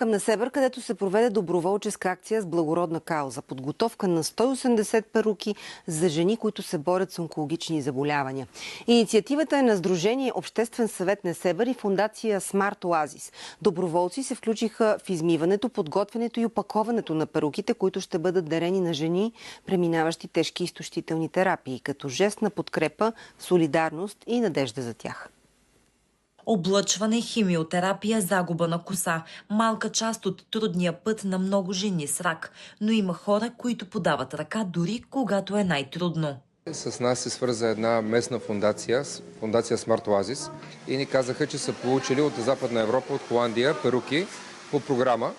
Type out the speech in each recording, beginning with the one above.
към Несебър, където се проведе доброволческа акция с благородна кауза. Подготовка на 180 перуки за жени, които се борят с онкологични заболявания. Инициативата е на Сдружение Обществен съвет Несебър и фондация Смарт Оазис. Доброволци се включиха в измиването, подготвянето и опаковането на перуките, които ще бъдат дарени на жени, преминаващи тежки изтощителни терапии, като жест на подкрепа, солидарност и надежда за тях. Облъчване, химиотерапия, загуба на коса. Малка част от трудния път на много жени с рак. Но има хора, които подават ръка дори когато е най-трудно. С нас се свърза една местна фондация, фондация Smart Oasis, и ни казаха, че са получили от Западна Европа, от Холандия, перуки по програма.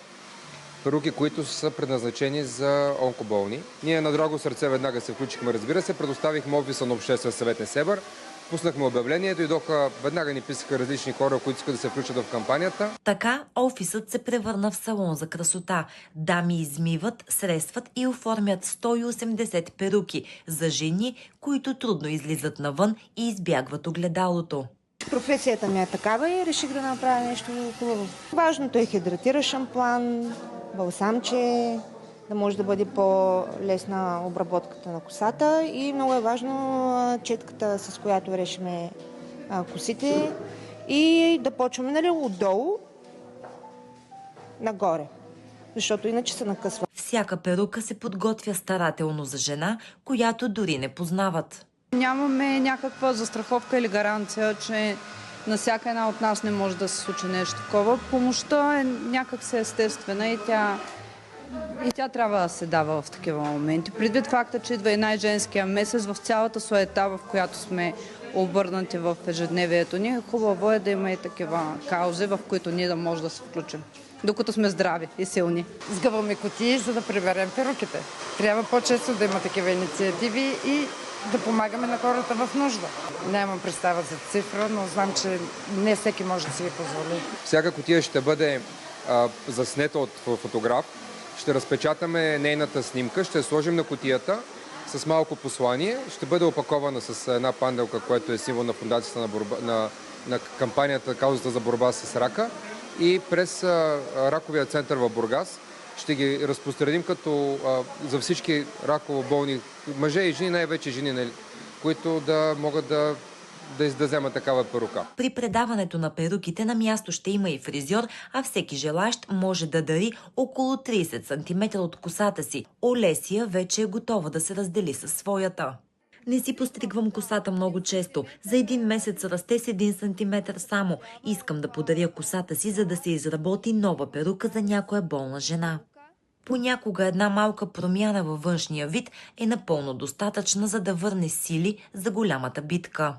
Перуки, които са предназначени за онкоболни. Ние на драго сърце веднага се включихме, разбира се, предоставихме офиса на Обществен съвет Несебър, пуснахме обявление, дойдоха, веднага ни писаха различни хора, които искат да се включат в кампанията. Така офисът се превърна в салон за красота. Дами измиват, средстват и оформят 180 перуки за жени, които трудно излизат навън и избягват огледалото. Професията ми е такава и реших да направя нещо хубаво. Важното е хидратиращ шампуан, балсамче, да може да бъде по-лесна обработката на косата, и много е важно четката, с която решиме косите, и да почваме отдолу нагоре, защото иначе се накъсва. Всяка перука се подготвя старателно за жена, която дори не познават. Нямаме някаква застраховка или гаранция, че на всяка една от нас не може да се случи нещо такова. Помощта е някак се естествена и тя трябва да се дава в такива моменти. Предвид факта, че идва и най-женския месец, в цялата суета, в която сме обърнати в ежедневието ни, хубаво е да има и такива каузи, в които ние да може да се включим, докато сме здрави и силни. Сгъваме кутии, за да приберем перуките. Трябва по-често да има такива инициативи и да помагаме на хората в нужда. Нямам представа за цифра, но знам, че не всеки може да си ги позволи. Всяка кутия ще бъде заснета от фотограф. Ще разпечатаме нейната снимка, ще я сложим на кутията с малко послание. Ще бъде опакована с една панделка, което е символ на фондацията на кампанията Каузата за борба с рака. И през раковия център в Бургас ще ги разпространим като за всички раково болни мъже и жени, най-вече жени, които да могат да вземат такава перука. При предаването на перуките на място ще има и фризьор, а всеки желащ може да дари около 30 см от косата си. Олесия вече е готова да се раздели със своята. Не си постригвам косата много често. За един месец расте с 1 сантиметър само. Искам да подаря косата си, за да се изработи нова перука за някоя болна жена. Понякога една малка промяна във външния вид е напълно достатъчна, за да върне сили за голямата битка.